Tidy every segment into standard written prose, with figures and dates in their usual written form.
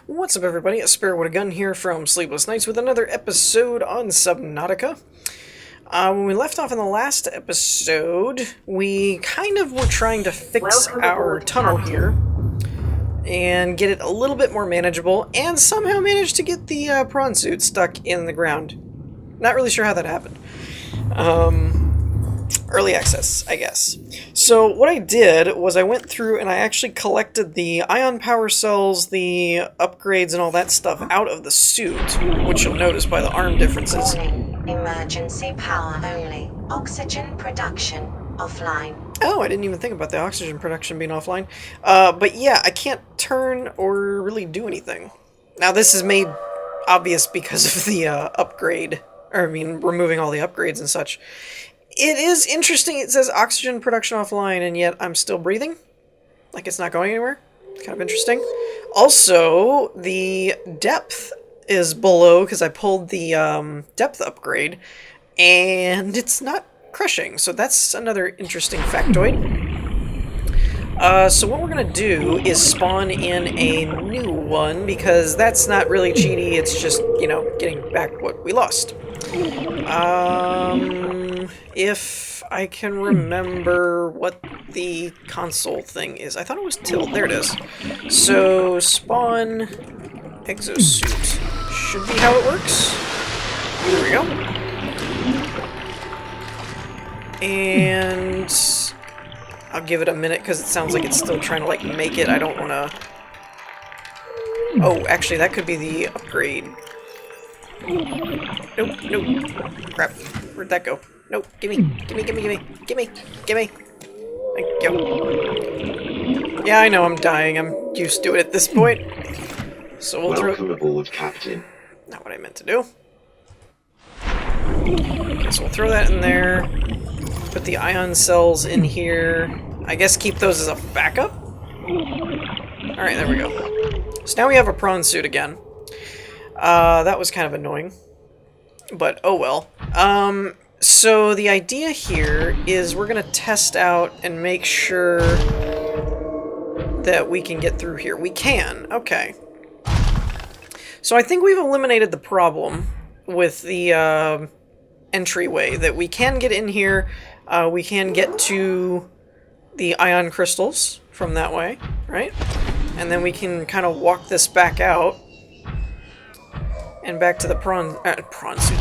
What's up, everybody? A Spare with a Gun here from Sleepless Nights with another episode on Subnautica. When we left off in the last episode, we kind of were trying to fix our tunnel here and get it a little bit more manageable, and somehow managed to get the prawn suit stuck in the ground. Not really sure how that happened. Early access, I guess. So what I did was I went through and I actually collected the ion power cells, the upgrades and all that stuff out of the suit, which you'll notice by the arm differences. Warning. Emergency power only. Oxygen production offline. Oh, I didn't even think about the oxygen production being offline. But yeah, I can't turn or really do anything. Now this is made obvious because of the upgrade, or I mean removing all the upgrades and such. It is interesting, it says oxygen production offline, and yet I'm still breathing. Like it's not going anywhere. Kind of interesting. Also, the depth is below, because I pulled the depth upgrade, and it's not crushing. So that's another interesting factoid. So what we're going to do is spawn in a new one, because that's not really cheaty, it's just, you know, getting back what we lost. If I can remember what the console thing is. I thought it was tilt. There it is. So, spawn exosuit. Should be how it works. There we go. And I'll give it a minute because it sounds like it's still trying to, like, make it. I don't want to... Oh, actually, that could be the upgrade. Nope, nope. Crap. Where'd that go? Nope. Gimme. Gimme, gimme, gimme. Gimme. Gimme. Thank you. Yeah, I know I'm dying. I'm used to it at this point. So we'll Welcome aboard, Captain. Not what I meant to do. Okay, so we'll throw that in there. Put the ion cells in here. I guess keep those as a backup? Alright, there we go. So now we have a prawn suit again. That was kind of annoying. But, oh well. So the idea here is we're going to test out and make sure that we can get through here. We can. Okay. So I think we've eliminated the problem with the entryway, that we can get in here. We can get to the ion crystals from that way, right? And then we can kind of walk this back out and back to the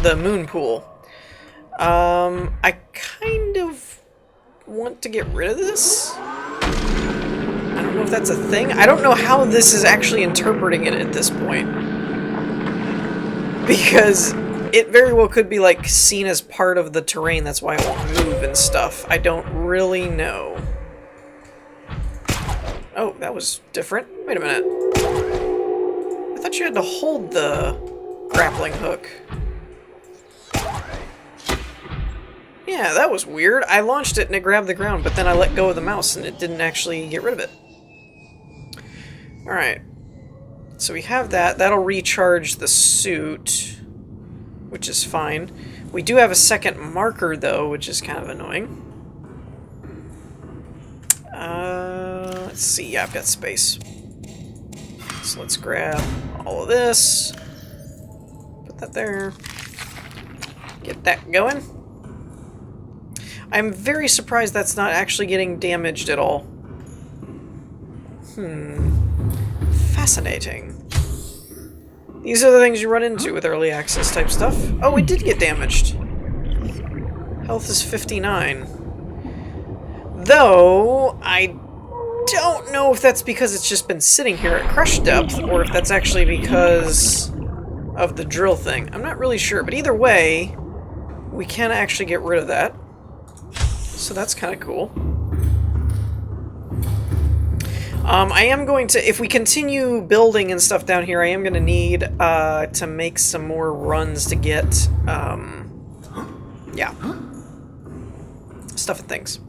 the moon pool. I kind of want to get rid of this. I don't know if that's a thing. I don't know how this is actually interpreting it at this point. Because it very well could be, like, seen as part of the terrain, that's why it won't move and stuff. I don't really know. Oh, that was different. Wait a minute. I thought you had to hold the grappling hook. Yeah, that was weird. I launched it and it grabbed the ground, but then I let go of the mouse and it didn't actually get rid of it. Alright. So we have that. That'll recharge the suit, which is fine. We do have a second marker, though, which is kind of annoying. Let's see. Yeah, I've got space. So let's grab all of this. Put that there. Get that going. I'm very surprised that's not actually getting damaged at all. Fascinating. These are the things you run into with early access type stuff. Oh, it did get damaged. Health is 59. Though, I don't know if that's because it's just been sitting here at crush depth, or if that's actually because of the drill thing. I'm not really sure, but either way, we can actually get rid of that. So that's kind of cool. I am going to, if we continue building and stuff down here, I am going to need to make some more runs to get, yeah, stuff and things.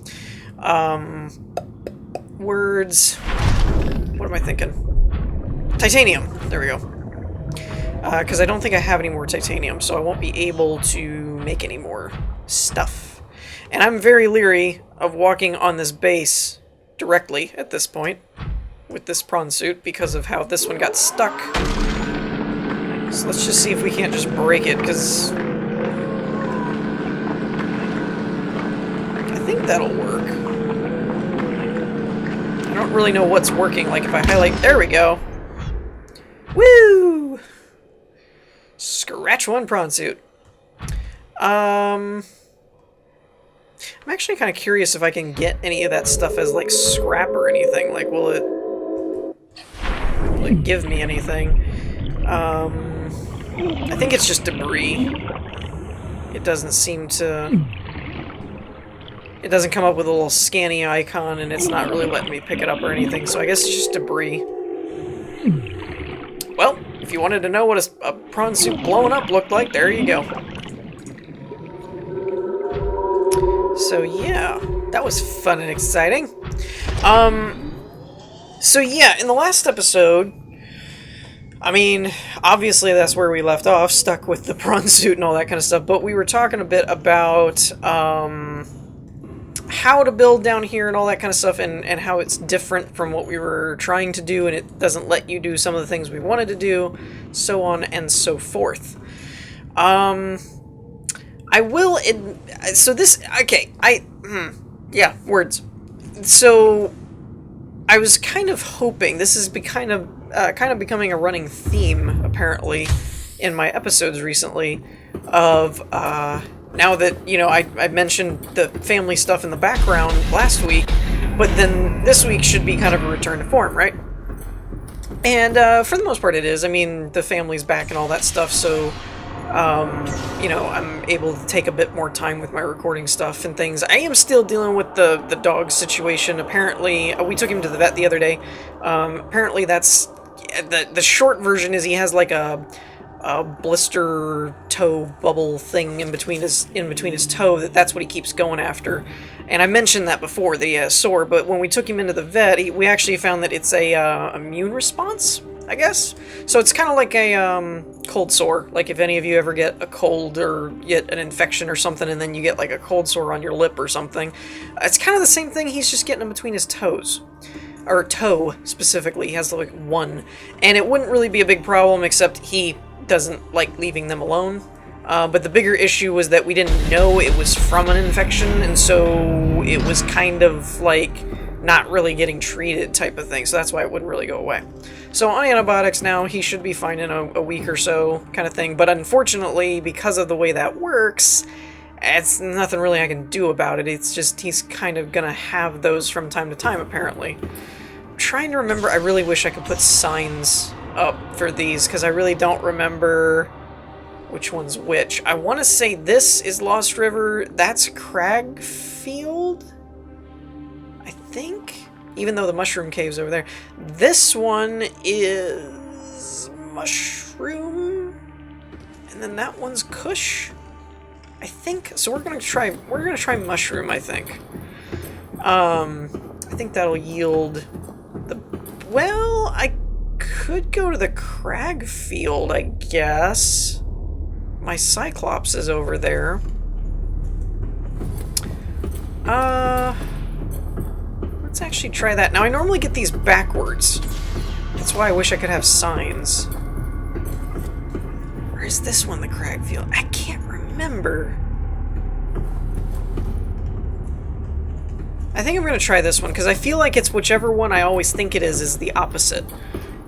Words, what am I thinking? Titanium, there we go. Because I don't think I have any more titanium, so I won't be able to make any more stuff. And I'm very leery of walking on this base directly at this point. with this prawn suit because of how this one got stuck. So let's just see if we can't just break it, because I think that'll work. I don't really know what's working. Like if I highlight, there we go. Woo! Scratch one prawn suit. I'm actually kind of curious if I can get any of that stuff as like scrap or anything. Like, will it give me anything? I think it's just debris. It doesn't seem to... It doesn't come up with a little scanny icon, and it's not really letting me pick it up or anything, so I guess it's just debris. Well, if you wanted to know what a prawn suit blowing up looked like, there you go. So yeah, that was fun and exciting. So yeah, in the last episode, I mean, obviously that's where we left off, stuck with the prawn suit and all that kind of stuff, but we were talking a bit about, how to build down here and all that kind of stuff, and how it's different from what we were trying to do, and it doesn't let you do some of the things we wanted to do, so on and so forth. I will, so this, okay, yeah, words. So, I was kind of hoping, this is kind of becoming a running theme, apparently, in my episodes recently, of, now that, you know, I mentioned the family stuff in the background last week, but then this week should be kind of a return to form, right? And, for the most part it is. I mean, the family's back and all that stuff, so, you know, I'm able to take a bit more time with my recording stuff and things. I am still dealing with the dog situation. Apparently, we took him to the vet the other day. Apparently that's, the short version is he has like a blister toe bubble thing in between his toe. That's what he keeps going after. And I mentioned that before, that he has sore, but when we took him into the vet, we actually found that it's a immune response, I guess. So it's kind of like a cold sore. Like if any of you ever get a cold or get an infection or something, and then you get like a cold sore on your lip or something. It's kind of the same thing. He's just getting in between his toes. Or toe, specifically. He has like one. And it wouldn't really be a big problem, except he doesn't like leaving them alone. But the bigger issue was that we didn't know it was from an infection, and so it was kind of like not really getting treated type of thing, so that's why it wouldn't really go away. So on antibiotics now, he should be fine in a week or so kind of thing, but unfortunately, because of the way that works, it's nothing really I can do about it. It's just he's kind of gonna have those from time to time, apparently. I'm trying to remember, I really wish I could put signs up for these, because I really don't remember which one's which. I want to say this is Lost River, that's Cragfield, I think, even though the Mushroom Cave's over there. This one is Mushroom, and then that one's Kush, I think. So we're gonna try Mushroom, I think. I think that'll yield the, well, I could go to the Cragfield, I guess. My Cyclops is over there. Let's actually try that. Now, I normally get these backwards. That's why I wish I could have signs. Or is this one the Cragfield? I can't remember. I think I'm going to try this one, because I feel like it's whichever one I always think it is the opposite.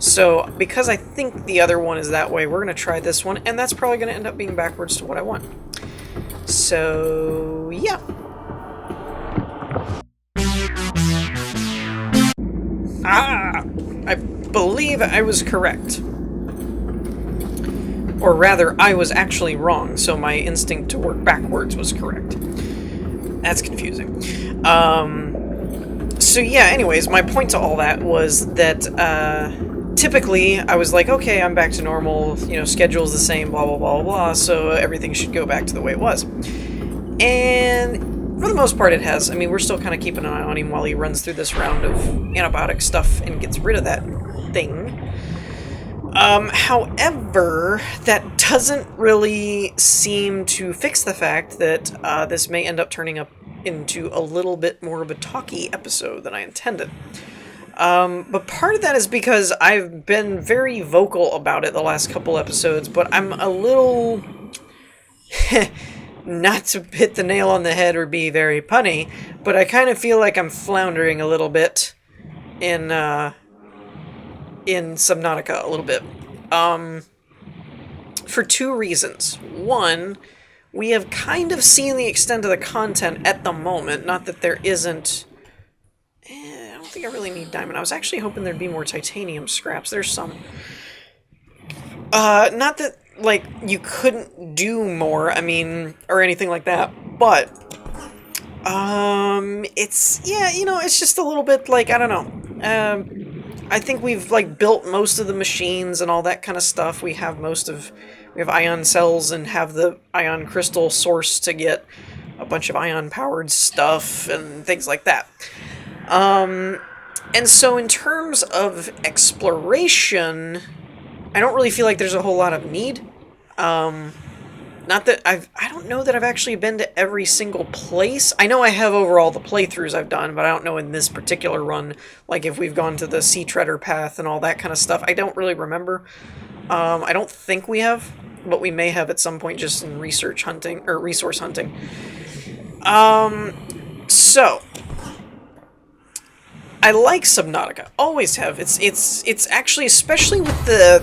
So, because I think the other one is that way, we're going to try this one, and that's probably going to end up being backwards to what I want. So, yeah. Ah! I believe I was correct. Or rather, I was actually wrong, so my instinct to work backwards was correct. That's confusing. So yeah, anyways, my point to all that was that, typically, I was like, okay, I'm back to normal, you know, schedule's the same, blah, blah, blah, blah, so everything should go back to the way it was. And for the most part it has. I mean, we're still kind of keeping an eye on him while he runs through this round of antibiotic stuff and gets rid of that thing. However, that doesn't really seem to fix the fact that this may end up turning up into a little bit more of a talky episode than I intended. But part of that is because I've been very vocal about it the last couple episodes, but I'm a little... not to hit the nail on the head or be very punny, but I kind of feel like I'm floundering a little bit in Subnautica a little bit. For two reasons. One, we have kind of seen the extent of the content at the moment. Not that there isn't... I don't think I really need diamond. I was actually hoping there'd be more titanium scraps. There's some. Not that, like, you couldn't do more, I mean, or anything like that, but... it's... Yeah, you know, it's just a little bit, like, I don't know. I think we've, like, built most of the machines and all that kind of stuff. We have we have ion cells and have the ion crystal source to get a bunch of ion-powered stuff and things like that. And so in terms of exploration, I don't really feel like there's a whole lot of need. Not that I don't know that I've actually been to every single place. I know I have over all the playthroughs I've done, but I don't know in this particular run, like if we've gone to the Sea Treader path and all that kind of stuff. I don't really remember. I don't think we have, but we may have at some point just in research hunting, or resource hunting. So... I like Subnautica. Always have. It's actually, especially with the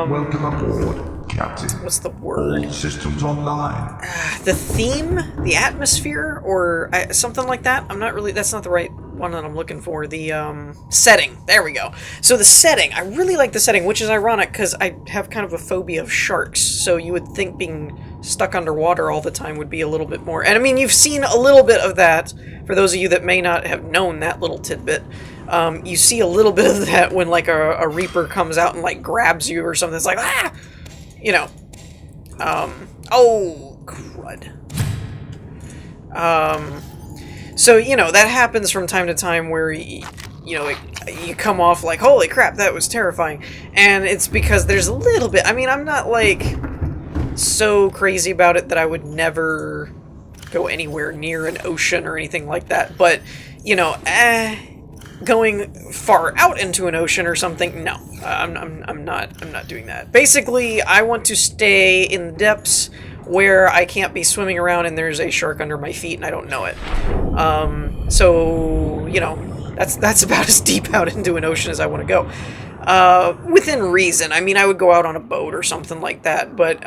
Welcome aboard, Captain. what's the word? All systems online. The theme, the atmosphere, or something like that. I'm not really. That's not the right one that I'm looking for. The setting. There we go. So the setting. I really like the setting, which is ironic because I have kind of a phobia of sharks. So you would think being stuck underwater all the time would be a little bit more. And I mean, you've seen a little bit of that. For those of you that may not have known that little tidbit, you see a little bit of that when, like, a reaper comes out and, like, grabs you or something. It's like, ah! You know. Oh, crud. So, you know, that happens from time to time where, you come off like, holy crap, that was terrifying. And it's because there's a little bit... I mean, I'm not, like, so crazy about it that I would never... go anywhere near an ocean or anything like that, but you know, going far out into an ocean or something, no, I'm not doing that. Basically, I want to stay in the depths where I can't be swimming around and there's a shark under my feet and I don't know it. So you know, that's about as deep out into an ocean as I want to go. Within reason. I mean, I would go out on a boat or something like that, but,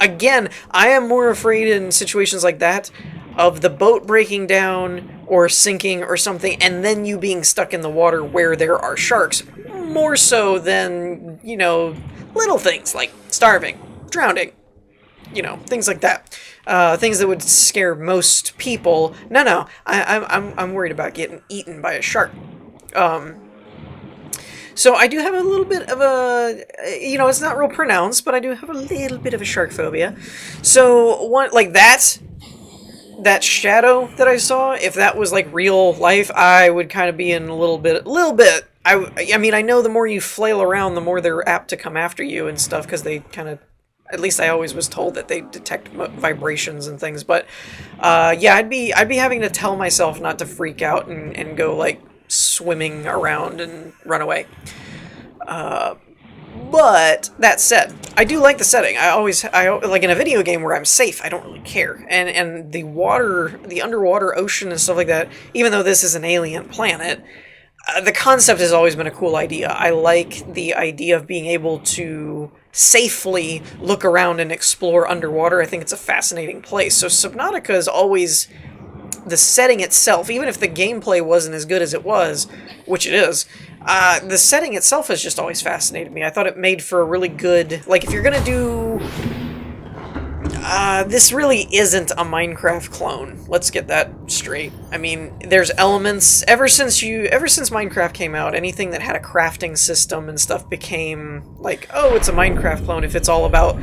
again, I am more afraid in situations like that of the boat breaking down or sinking or something, and then you being stuck in the water where there are sharks, more so than, you know, little things like starving, drowning, you know, things like that. Things that would scare most people. No, I'm worried about getting eaten by a shark. So I do have a little bit of a, you know, it's not real pronounced, but I do have a little bit of a shark phobia. So one, like that shadow that I saw, if that was like real life, I would kind of be in a little bit. I mean, I know the more you flail around, the more they're apt to come after you and stuff, because they kind of, at least I always was told that they detect vibrations and things. But yeah, I'd be having to tell myself not to freak out and go like swimming around and run away. But that said, I do like the setting. I like in a video game where I'm safe, I don't really care. And the water, the underwater ocean and stuff like that, even though this is an alien planet, the concept has always been a cool idea. I like the idea of being able to safely look around and explore underwater. I think it's a fascinating place. So Subnautica is always... the setting itself, even if the gameplay wasn't as good as it was, which it is, the setting itself has just always fascinated me. I thought it made for a really good... like, if you're gonna do... this really isn't a Minecraft clone. Let's get that straight. I mean, there's elements... Ever since Minecraft came out, anything that had a crafting system and stuff became like, oh, it's a Minecraft clone. If it's all about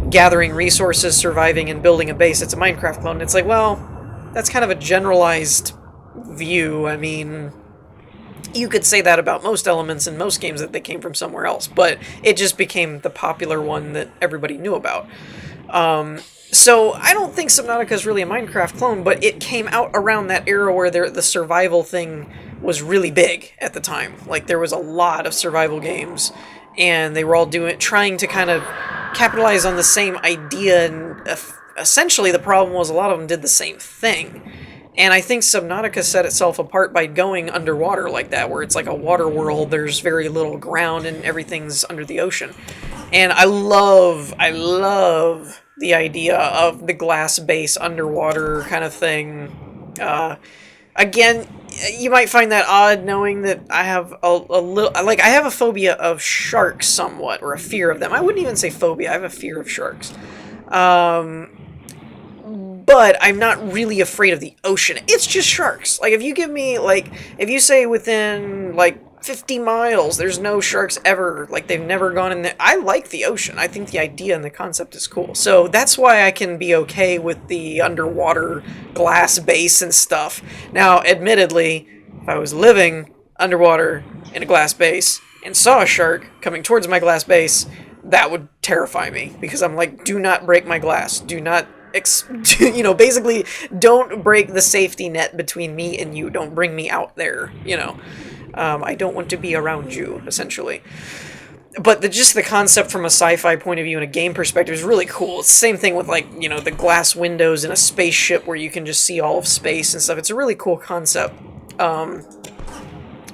gathering resources, surviving, and building a base, it's a Minecraft clone. It's like, well, that's kind of a generalized view. I mean, you could say that about most elements in most games, that they came from somewhere else, but it just became the popular one that everybody knew about. So I don't think Subnautica is really a Minecraft clone, but it came out around that era where the survival thing was really big at the time. Like, there was a lot of survival games, and they were all trying to kind of capitalize on the same idea, and essentially the problem was a lot of them did the same thing. And I think Subnautica set itself apart by going underwater like that, where it's like a water world, there's very little ground, and everything's under the ocean. And I love the idea of the glass base underwater kind of thing. Again, you might find that odd knowing that I have a little, like, I have a phobia of sharks somewhat, or a fear of them. I wouldn't even say phobia, I have a fear of sharks. But I'm not really afraid of the ocean. It's just sharks. Like, if you give me, like, if you say within, like, 50 miles, there's no sharks ever, like, they've never gone in there. I like the ocean. I think the idea and the concept is cool. So that's why I can be okay with the underwater glass base and stuff. Now, admittedly, if I was living underwater in a glass base and saw a shark coming towards my glass base, that would terrify me. Because I'm like, do not break my glass. Do not... basically, don't break the safety net between me and you. Don't bring me out there, I don't want to be around you, essentially. But just the concept from a sci-fi point of view and a game perspective is really cool. It's the same thing with, like, the glass windows in a spaceship where you can just see all of space and stuff. It's a really cool concept.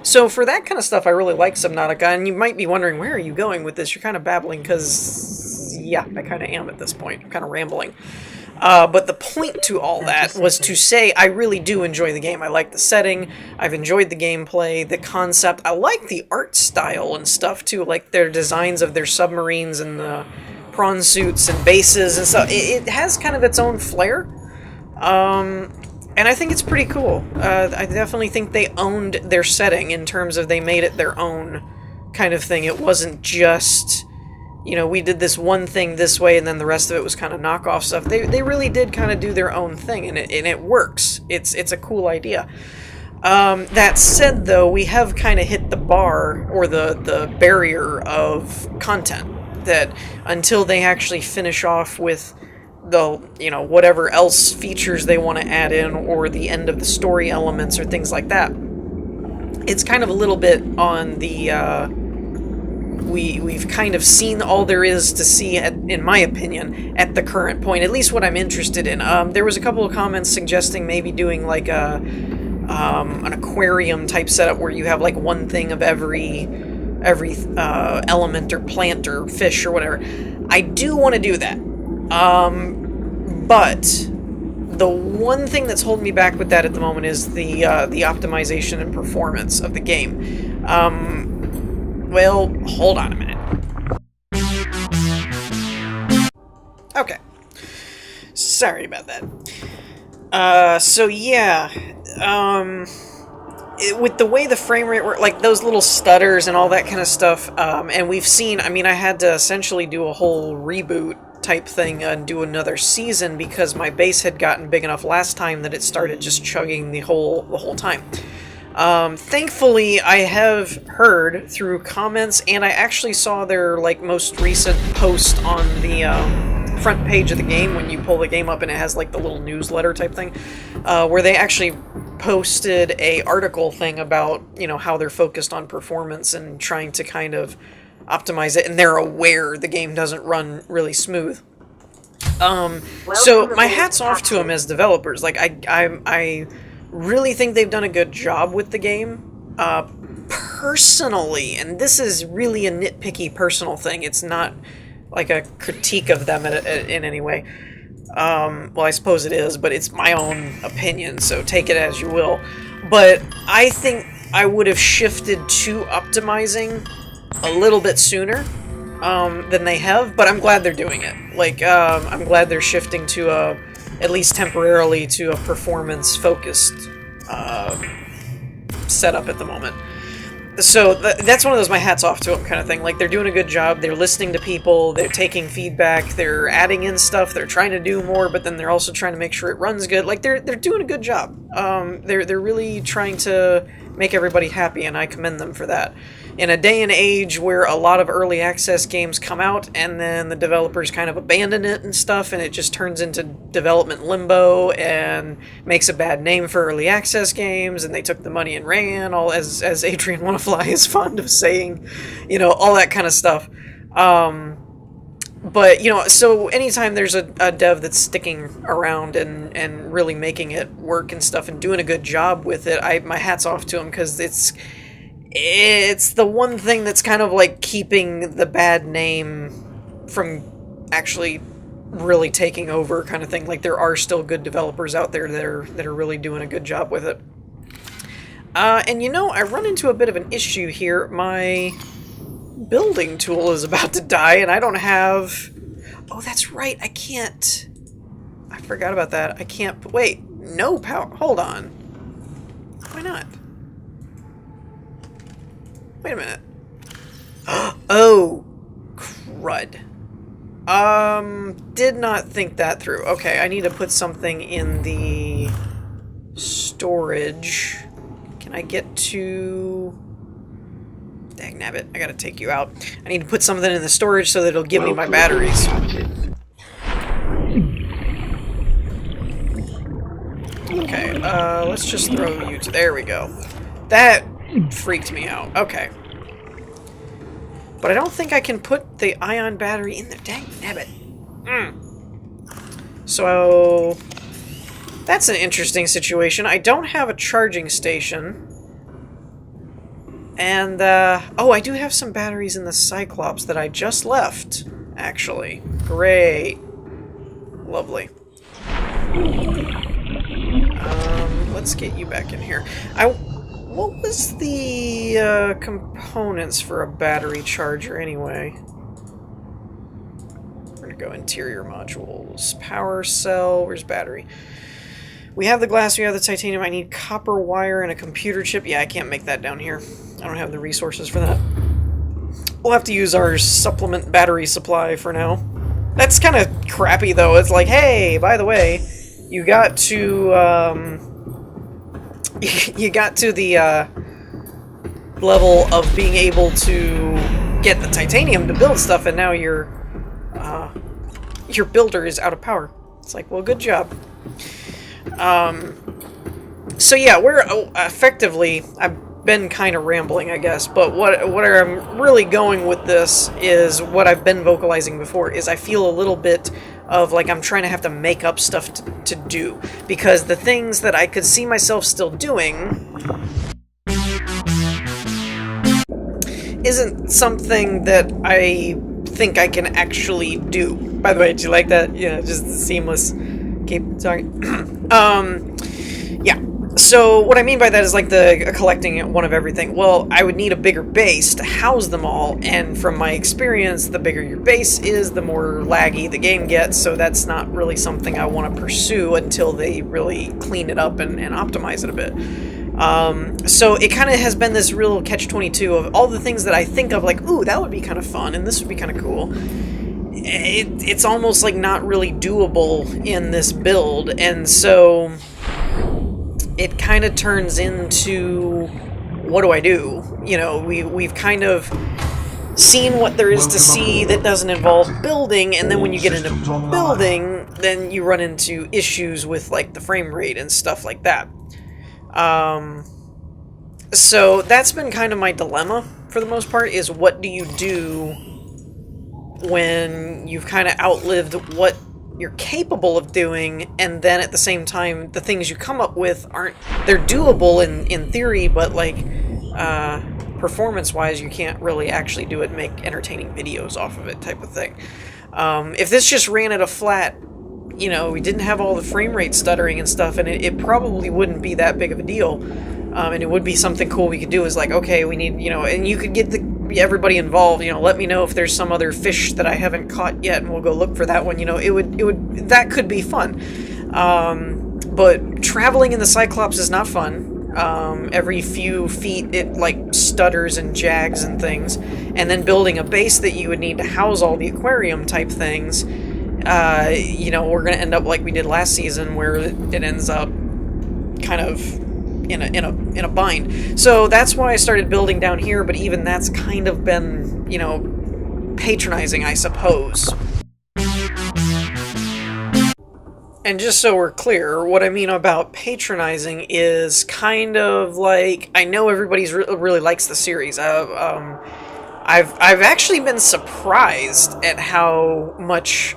So for that kind of stuff, I really like Subnautica, and you might be wondering, where are you going with this? You're kind of babbling, because, yeah, I kind of am at this point. I'm kind of rambling. But the point to all that was to say I really do enjoy the game. I like the setting, I've enjoyed the gameplay, the concept. I like the art style and stuff too, like their designs of their submarines and the prawn suits and bases and stuff. It has kind of its own flair, and I think it's pretty cool. I definitely think they owned their setting in terms of they made it their own kind of thing. It wasn't just... we did this one thing this way, and then the rest of it was kind of knockoff stuff. They really did kind of do their own thing, and it works. It's a cool idea. That said, though, we have kind of hit the bar, or the barrier of content, that until they actually finish off with the, whatever else features they want to add in, or the end of the story elements, or things like that, it's kind of a little bit on the... We've kind of seen all there is to see, in my opinion, at the current point. At least what I'm interested in. There was a couple of comments suggesting maybe doing like an aquarium type setup where you have like one thing of every element or plant or fish or whatever. I do want to do that, but the one thing that's holding me back with that at the moment is the optimization and performance of the game. Well, hold on a minute. Okay. Sorry about that. So yeah, with the way the frame rate works, like those little stutters and all that kind of stuff, and we've seen, I had to essentially do a whole reboot type thing and do another season because my base had gotten big enough last time that it started just chugging the whole time. Thankfully, I have heard through comments, and I actually saw their, like, most recent post on the, front page of the game when you pull the game up and it has, like, the little newsletter type thing, where they actually posted a article thing about, how they're focused on performance and trying to kind of optimize it, and they're aware the game doesn't run really smooth. So my hat's off to them as developers. Like, I really think they've done a good job with the game. Personally, and this is really a nitpicky personal thing, it's not like a critique of them in any way. Well, I suppose it is, but it's my own opinion, so take it as you will. But I think I would have shifted to optimizing a little bit sooner than they have, but I'm glad they're doing it. Like, I'm glad they're shifting to at least temporarily, to a performance-focused setup at the moment. So that's one of those my hat's off to them kind of thing. Like, they're doing a good job, they're listening to people, they're taking feedback, they're adding in stuff, they're trying to do more, but then they're also trying to make sure it runs good. Like, they're doing a good job. They're really trying to make everybody happy, and I commend them for that. in a day and age where a lot of early access games come out and then the developers kind of abandon it and stuff, and it just turns into development limbo and makes a bad name for early access games, and they took the money and ran, all as Adrian Wanafly is fond of saying, you know, all that kind of stuff. But, you know, so anytime there's a dev that's sticking around and really making it work and stuff and doing a good job with it, my hat's off to him, because it's the one thing that's kind of like keeping the bad name from actually really taking over, kind of thing. Like, there are still good developers out there that are really doing a good job with it. And you know, I run into a bit of an issue here. My building tool is about to die, and I don't have... Oh, that's right, I can't... I forgot about that. I can't... Wait, no power... Hold on. Why not? Wait a minute. Oh, crud. Did not think that through. Okay, I need to put something in the storage. Can I get to... Dagnabbit, I gotta take you out. I need to put something in the storage so that it'll give me my batteries. Okay, let's just throw you to... There we go. That freaked me out. Okay. But I don't think I can put the ion battery in there. Dagnabbit. So... that's an interesting situation. I don't have a charging station. And, oh, I do have some batteries in the Cyclops that I just left, actually. Great. Lovely. Let's get you back in here. What was the, components for a battery charger, anyway? We're gonna go interior modules. Power cell, where's battery? We have the glass, we have the titanium. I need copper wire and a computer chip. Yeah, I can't make that down here. I don't have the resources for that. We'll have to use our supplement battery supply for now. That's kind of crappy, though. It's like, hey, by the way, you got to, you got to the, level of being able to get the titanium to build stuff, and now your builder is out of power. It's like, well, good job. So yeah, we're effectively, I've been kind of rambling, I guess, but what I'm really going with this is what I've been vocalizing before, is I feel a little bit of like I'm trying to have to make up stuff to do, because the things that I could see myself still doing isn't something that I think I can actually do. By the way, do you like that? Yeah, just seamless. Keep talking. Yeah. So what I mean by that is like the collecting one of everything. Well, I would need a bigger base to house them all, and from my experience, the bigger your base is, the more laggy the game gets, so that's not really something I want to pursue until they really clean it up and optimize it a bit. So it kind of has been this real catch-22 of all the things that I think of, like, ooh, that would be kind of fun, and this would be kind of cool. It's almost like not really doable in this build, and so it kind of turns into, what do I do? You know, we've kind of seen what there is to see that doesn't involve building, and then when you get into building, then you run into issues with like the frame rate and stuff like that. So that's been kind of my dilemma for the most part, is what do you do when you've kind of outlived what you're capable of doing, and then at the same time the things you come up with they're doable in theory, but like performance wise you can't really actually do it and make entertaining videos off of it, type of thing. If this just ran at a flat, you know, we didn't have all the frame rate stuttering and stuff, and it probably wouldn't be that big of a deal, and it would be something cool we could do, is like, okay, we need, you know, and you could get everybody involved, you know, let me know if there's some other fish that I haven't caught yet, and we'll go look for that one, you know, that could be fun. But traveling in the Cyclops is not fun. Every few feet it like stutters and jags and things, and then building a base that you would need to house all the aquarium type things, you know, we're gonna end up like we did last season, where it ends up kind of in a bind. So that's why I started building down here, but even that's kind of been, you know, patronizing, I suppose. And just so we're clear, what I mean about patronizing is kind of like, I know everybody's really likes the series. I've actually been surprised at how much,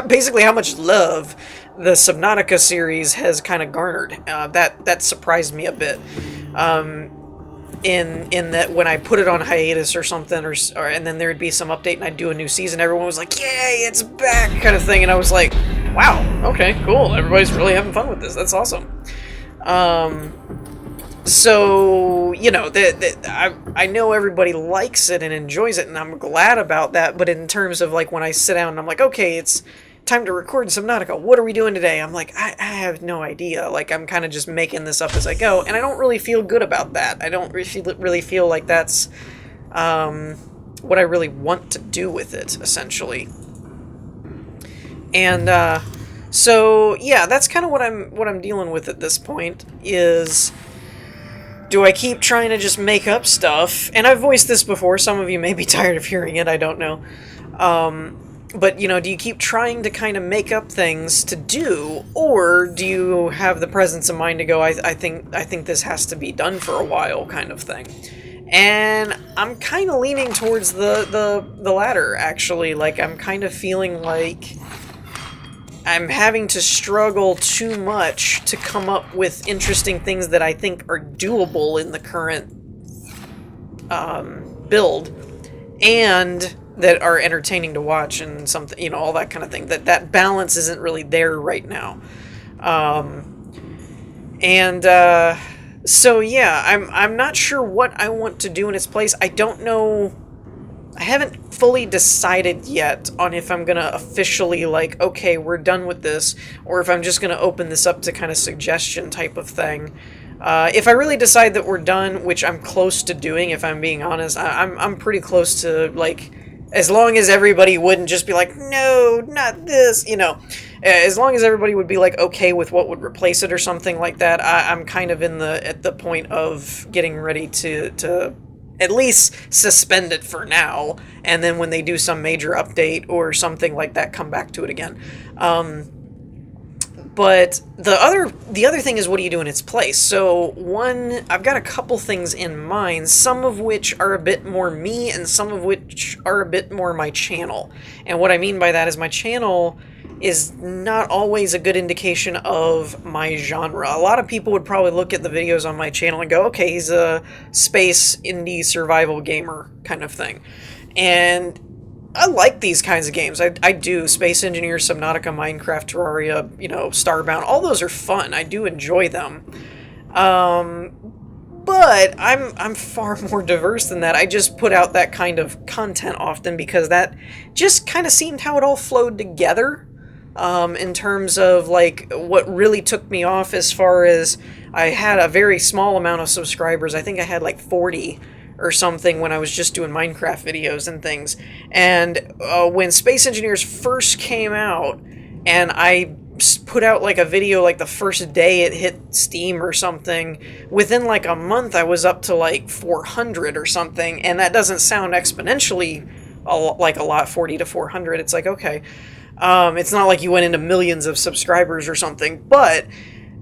basically how much love the Subnautica series has kind of garnered. That surprised me a bit. In that when I put it on hiatus or something, or and then there'd be some update and I'd do a new season, everyone was like, "Yay, it's back!" kind of thing, and I was like, "Wow, okay, cool. Everybody's really having fun with this. That's awesome." So you know, I know everybody likes it and enjoys it, and I'm glad about that. But in terms of like when I sit down and I'm like, "Okay, it's time to record Subnautica. What are we doing today?" I'm like, I have no idea. Like, I'm kind of just making this up as I go, and I don't really feel good about that. I don't really feel like that's what I really want to do with it, essentially. And so yeah, that's kind of what I'm dealing with at this point. Is, do I keep trying to just make up stuff? And I've voiced this before. Some of you may be tired of hearing it. I don't know. But, you know, do you keep trying to kind of make up things to do, or do you have the presence of mind to go, I think this has to be done for a while, kind of thing? And I'm kind of leaning towards the latter, actually. Like, I'm kind of feeling like I'm having to struggle too much to come up with interesting things that I think are doable in the current build, and that are entertaining to watch and something, you know, all that kind of thing. That balance isn't really there right now. So yeah, I'm not sure what I want to do in its place. I don't know. I haven't fully decided yet on if I'm gonna officially, like, okay, we're done with this, or if I'm just gonna open this up to kind of suggestion type of thing. If I really decide that we're done, which I'm close to doing, if I'm being honest, I'm pretty close to, like, as long as everybody wouldn't just be like, no, not this, you know. As long as everybody would be like okay with what would replace it or something like that, I'm kind of at the point of getting ready to at least suspend it for now, and then when they do some major update or something like that, come back to it again. But the other thing is, what do you do in its place? So one, I've got a couple things in mind, some of which are a bit more me, and some of which are a bit more my channel. And what I mean by that is my channel is not always a good indication of my genre. A lot of people would probably look at the videos on my channel and go, okay, he's a space indie survival gamer kind of thing. And I like these kinds of games. I do. Space Engineer, Subnautica, Minecraft, Terraria, you know, Starbound. All those are fun. I do enjoy them. But I'm far more diverse than that. I just put out that kind of content often because that just kind of seemed how it all flowed together. In terms of, like, what really took me off as far as I had a very small amount of subscribers. I think I had like 40 or something when I was just doing Minecraft videos and things. And when Space Engineers first came out, and I put out like a video like the first day it hit Steam or something, within like a month I was up to like 400 or something, and that doesn't sound exponentially like a lot, 40 to 400. It's like, okay. It's not like you went into millions of subscribers or something, but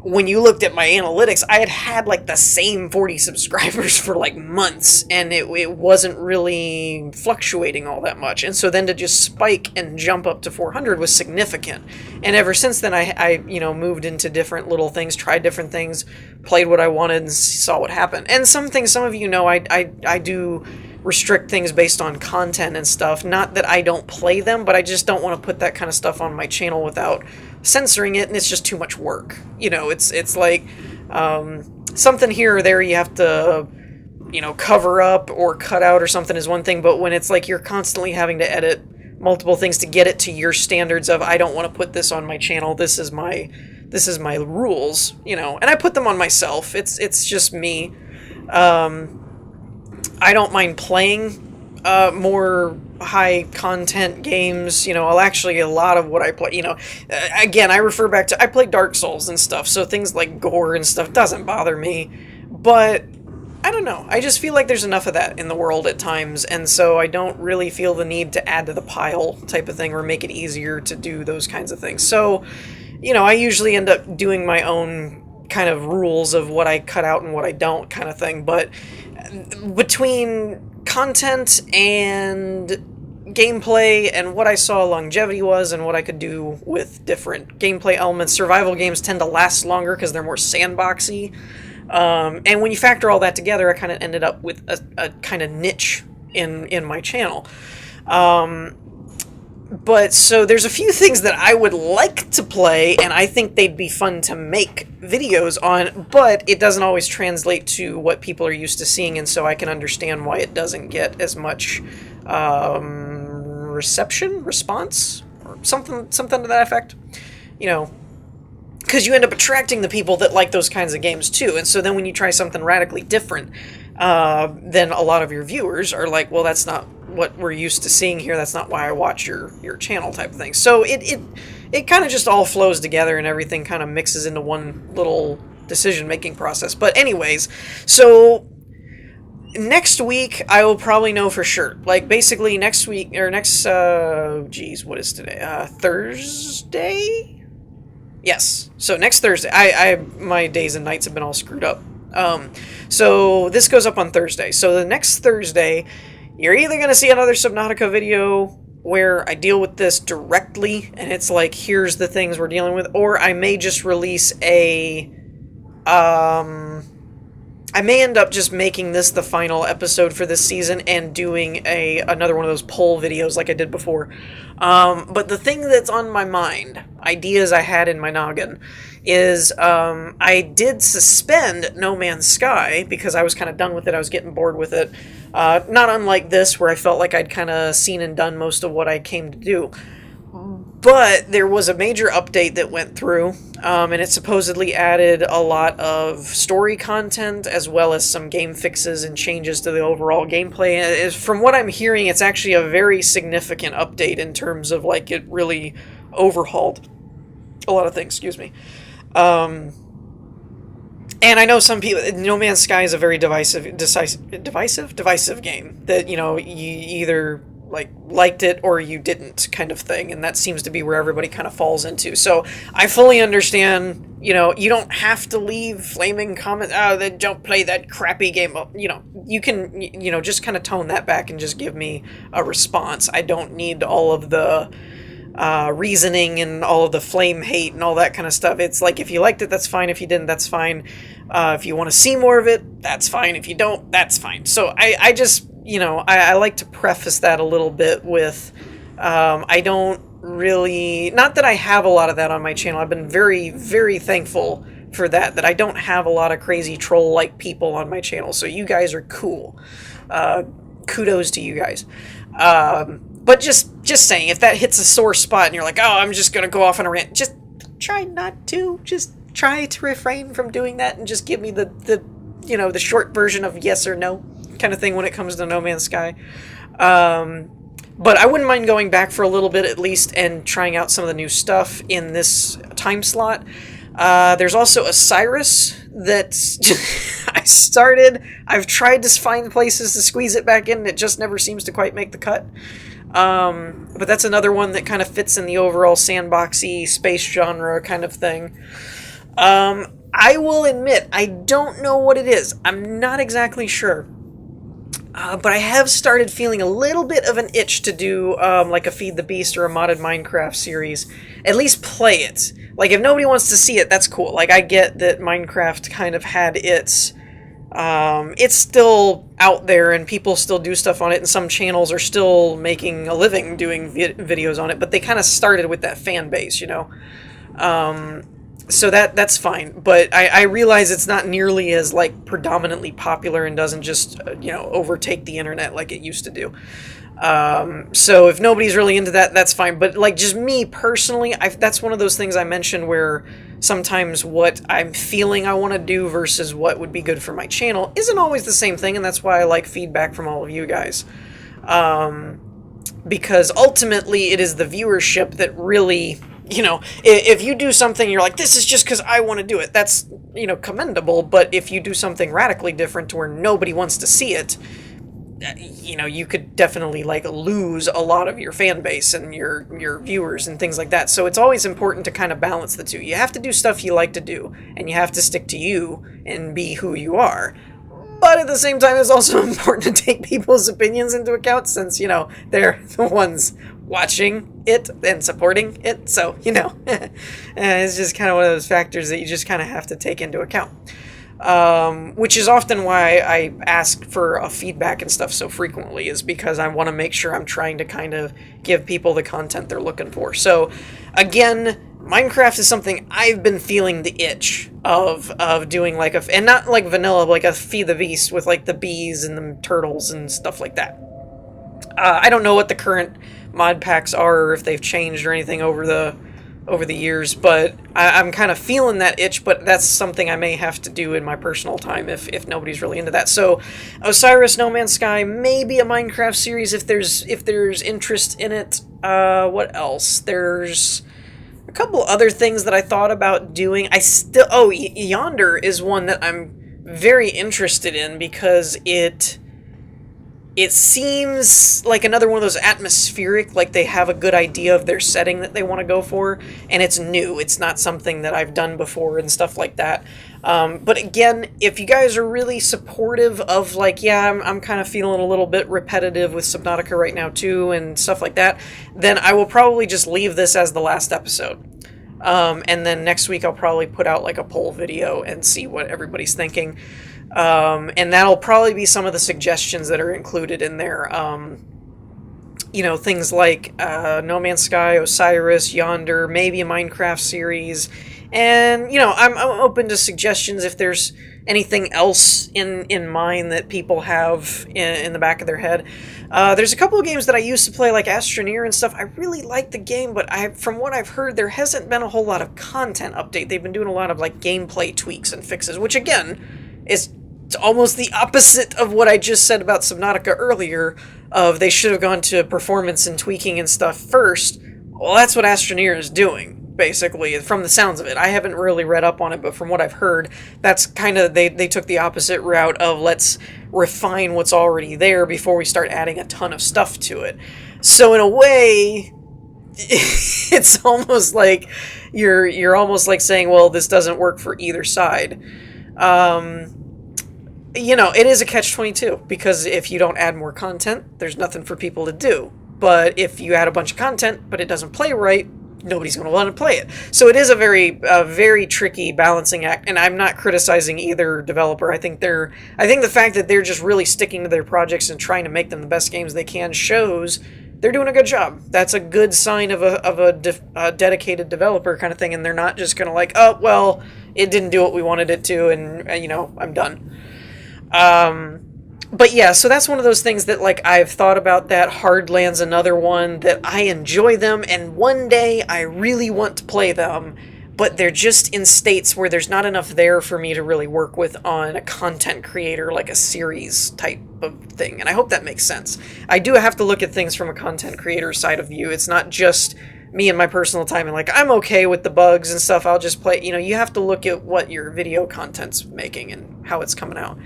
when you looked at my analytics, I had like the same 40 subscribers for like months, and it wasn't really fluctuating all that much. And so then to just spike and jump up to 400 was significant. And ever since then, I you know, moved into different little things, tried different things, played what I wanted, and saw what happened. And some things, some of you know, I do restrict things based on content and stuff. Not that I don't play them, but I just don't want to put that kind of stuff on my channel without censoring it, and it's just too much work. You know, it's like something here or there you have to, you know, cover up or cut out or something is one thing, but when it's like you're constantly having to edit multiple things to get it to your standards of, I don't want to put this on my channel, this is my rules, you know, and I put them on myself. It's just me. I don't mind playing more high content games, I'll actually, a lot of what I play, again, I refer back to, I play Dark Souls and stuff, so things like gore and stuff doesn't bother me, but I don't know, I just feel like there's enough of that in the world at times, and so I don't really feel the need to add to the pile type of thing, or make it easier to do those kinds of things. So, I usually end up doing my own kind of rules of what I cut out and what I don't kind of thing, but between content and gameplay and what I saw longevity was and what I could do with different gameplay elements, survival games tend to last longer because they're more sandboxy. And when you factor all that together, I kind of ended up with a kind of niche in my channel. But so there's a few things that I would like to play, and I think they'd be fun to make videos on, but it doesn't always translate to what people are used to seeing, and so I can understand why it doesn't get as much response, or something to that effect. Because you end up attracting the people that like those kinds of games too, and so then when you try something radically different, then a lot of your viewers are like, well, that's not what we're used to seeing here, that's not why I watch your channel type of thing. So it kind of just all flows together, and everything kind of mixes into one little decision-making process. But anyways, so next week I will probably know for sure. Like, basically next week, or next, what is today? Thursday? Yes. So next Thursday, my days and nights have been all screwed up. So this goes up on Thursday. So the next Thursday, you're either going to see another Subnautica video where I deal with this directly, and it's like, here's the things we're dealing with, or I may just release I may end up just making this the final episode for this season and doing another one of those poll videos like I did before. But the thing that's on my mind, ideas I had in my noggin, is I did suspend No Man's Sky because I was kind of done with it. I was getting bored with it. Not unlike this, where I felt like I'd kind of seen and done most of what I came to do. But there was a major update that went through, and it supposedly added a lot of story content, as well as some game fixes and changes to the overall gameplay. From what I'm hearing, it's actually a very significant update in terms of, like, it really overhauled a lot of things, excuse me. And I know some people, No Man's Sky is a very divisive game that, you either liked it or you didn't, kind of thing, and that seems to be where everybody kind of falls into. So I fully understand, you don't have to leave flaming comments, then don't play that crappy game. Well, you can, just kind of tone that back and just give me a response. I don't need all of the reasoning and all of the flame hate and all that kind of stuff. It's like, if you liked it, that's fine. If you didn't, that's fine. If you want to see more of it, that's fine. If you don't, that's fine. So I just, I like to preface that a little bit with, I don't really, not that I have a lot of that on my channel. I've been very, very thankful for that I don't have a lot of crazy troll-like people on my channel. So you guys are cool. Kudos to you guys. But just saying, if that hits a sore spot and you're like, oh, I'm just going to go off on a rant, just try not to. Just try to refrain from doing that and just give me the short version of yes or no kind of thing when it comes to No Man's Sky. But I wouldn't mind going back for a little bit at least and trying out some of the new stuff in this time slot. There's also Osiris that I started. I've tried to find places to squeeze it back in, and it just never seems to quite make the cut. But that's another one that kind of fits in the overall sandboxy space genre kind of thing. I will admit, I don't know what it is. I'm not exactly sure. But I have started feeling a little bit of an itch to do like a Feed the Beast or a modded Minecraft series. At least play it. Like, if nobody wants to see it, that's cool. Like, I get that Minecraft kind of had its... it's still out there and people still do stuff on it, and some channels are still making a living doing videos on it, but they kind of started with that fan base, so that's fine, but I realize it's not nearly as, like, predominantly popular and doesn't just, overtake the internet like it used to do. So if nobody's really into that, that's fine, but, like, just me personally, that's one of those things I mentioned where sometimes what I'm feeling I want to do versus what would be good for my channel isn't always the same thing, and that's why I like feedback from all of you guys. because ultimately it is the viewership that really, if you do something, you're like, this is just because I want to do it, that's, commendable. But if you do something radically different to where nobody wants to see it, you could definitely like lose a lot of your fan base and your viewers and things like that. So it's always important to kind of balance the two. You have to do stuff you like to do, and you have to stick to you and be who you are. But at the same time, it's also important to take people's opinions into account, since, they're the ones watching it and supporting it. So, it's just kind of one of those factors that you just kind of have to take into account. Which is often why I ask for a feedback and stuff so frequently, is because I want to make sure I'm trying to kind of give people the content they're looking for. So, again, Minecraft is something I've been feeling the itch of doing, like and not like vanilla, like a Feed the Beast with like the bees and the turtles and stuff like that. I don't know what the current mod packs are, or if they've changed or anything over the years, but I'm kind of feeling that itch. But that's something I may have to do in my personal time if nobody's really into that. So Osiris, No Man's Sky, maybe a Minecraft series if there's interest in it. What else? There's a couple other things that I thought about doing. Yonder is one that I'm very interested in, because it seems like another one of those atmospheric, like they have a good idea of their setting that they want to go for, and it's new. It's not something that I've done before and stuff like that. But again, if you guys are really supportive of, like, I'm kind of feeling a little bit repetitive with Subnautica right now too, and stuff like that, then I will probably just leave this as the last episode. And then next week I'll probably put out like a poll video and see what everybody's thinking. And that'll probably be some of the suggestions that are included in there. Things like No Man's Sky, Osiris, Yonder, maybe a Minecraft series. And, I'm open to suggestions if there's anything else in mind that people have in the back of their head. There's a couple of games that I used to play, like Astroneer and stuff. I really like the game, but from what I've heard, there hasn't been a whole lot of content update. They've been doing a lot of like gameplay tweaks and fixes, which again is almost the opposite of what I just said about Subnautica earlier, of they should have gone to performance and tweaking and stuff first. Well, that's what Astroneer is doing, basically, from the sounds of it. I haven't really read up on it, but from what I've heard, that's kind of, they took the opposite route of let's refine what's already there before we start adding a ton of stuff to it. So in a way, it's almost like you're almost like saying, well, this doesn't work for either side. It is a catch-22, because if you don't add more content, there's nothing for people to do. But if you add a bunch of content, but it doesn't play right, nobody's going to want to play it. So it is a very tricky balancing act, and I'm not criticizing either developer. I think the fact that they're just really sticking to their projects and trying to make them the best games they can shows they're doing a good job. That's a good sign of a dedicated developer kind of thing, and they're not just going to like, oh, well, it didn't do what we wanted it to, and, I'm done. But yeah, so that's one of those things that, like, I've thought about that. Hardland's another one that I enjoy them, and one day I really want to play them, but they're just in states where there's not enough there for me to really work with on a content creator, like a series type of thing, and I hope that makes sense. I do have to look at things from a content creator side of view. It's not just me and my personal time, and like, I'm okay with the bugs and stuff, I'll just play. You have to look at what your video content's making and how it's coming out.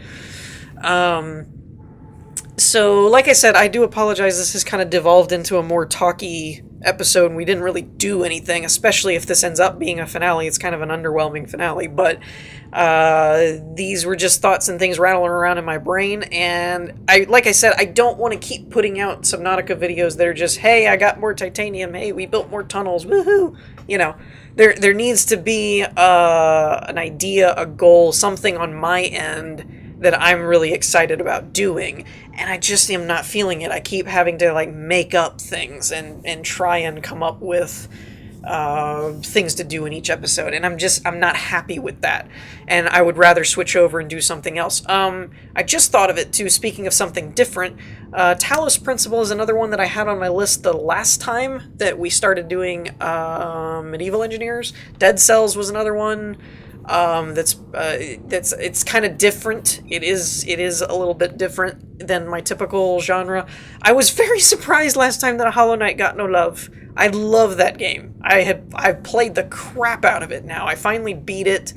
So, like I said, I do apologize. This has kind of devolved into a more talky episode, and we didn't really do anything, especially if this ends up being a finale. It's kind of an underwhelming finale, but these were just thoughts and things rattling around in my brain, and like I said, I don't want to keep putting out Subnautica videos that are just, hey, I got more titanium, hey, we built more tunnels, woohoo! There needs to be an idea, a goal, something on my end that I'm really excited about doing, and I just am not feeling it. I keep having to like make up things and try and come up with things to do in each episode, and I'm not happy with that, and I would rather switch over and do something else. I just thought of it too, speaking of something different. Talos Principle is another one that I had on my list the last time that we started doing Medieval Engineers. Dead Cells was another one. It's kind of different. It is a little bit different than my typical genre. I was very surprised last time that Hollow Knight got no love. I love that game. I've played the crap out of it now. I finally beat it.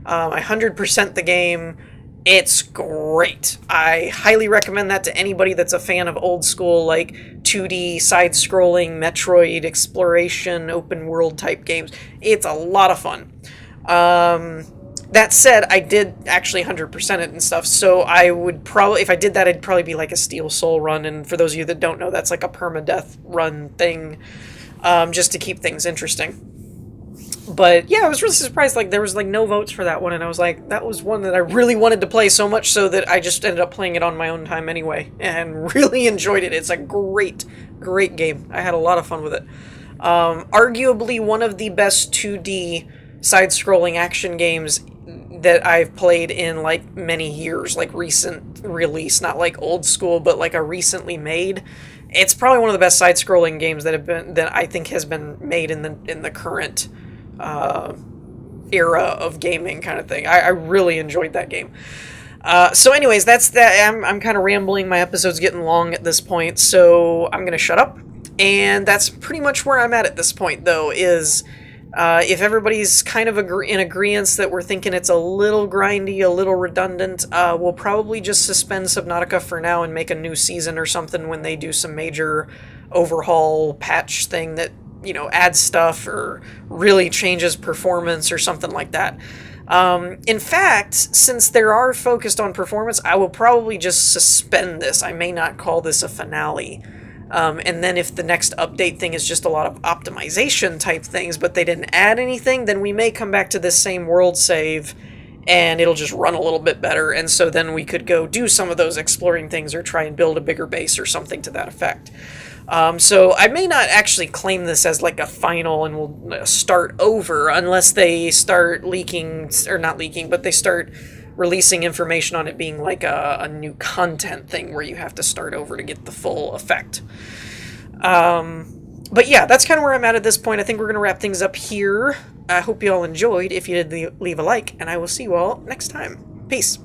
I 100% the game. It's great. I highly recommend that to anybody that's a fan of old school, like 2D side-scrolling Metroid exploration open world type games. It's a lot of fun. That said, I did actually 100% it and stuff, so I would probably, if I did that, it'd probably be like a Steel Soul run, and for those of you that don't know, that's like a permadeath run thing, just to keep things interesting. But yeah, I was really surprised, like, there was like no votes for that one, and I was like, that was one that I really wanted to play so much so that I just ended up playing it on my own time anyway, and really enjoyed it. It's a great, great game. I had a lot of fun with it. Arguably one of the best 2D side-scrolling action games that I've played in like many years, like recent release, not like old school, but like a recently made. It's probably one of the best side-scrolling games that I think has been made in the current era of gaming kind of thing. I really enjoyed that game. So anyways, that's that. I'm kind of rambling. My episode's getting long at this point, so I'm gonna shut up. And that's pretty much where I'm at this point, though, is if everybody's kind of in agreement that we're thinking it's a little grindy, a little redundant, we'll probably just suspend Subnautica for now and make a new season or something when they do some major overhaul patch thing that, you know, adds stuff or really changes performance or something like that. In fact, since they are focused on performance, I will probably just suspend this. I may not call this a finale. And then if the next update thing is just a lot of optimization type things, but they didn't add anything, then we may come back to this same world save and it'll just run a little bit better. And so then we could go do some of those exploring things or try and build a bigger base or something to that effect. So I may not actually claim this as like a final and we'll start over unless they start leaking, or not leaking, but they start releasing information on it being like a new content thing where you have to start over to get the full effect. But yeah, that's kind of where I'm at this point. I think we're going to wrap things up here. I hope you all enjoyed. If you did, leave a like, and I will see you all next time. Peace.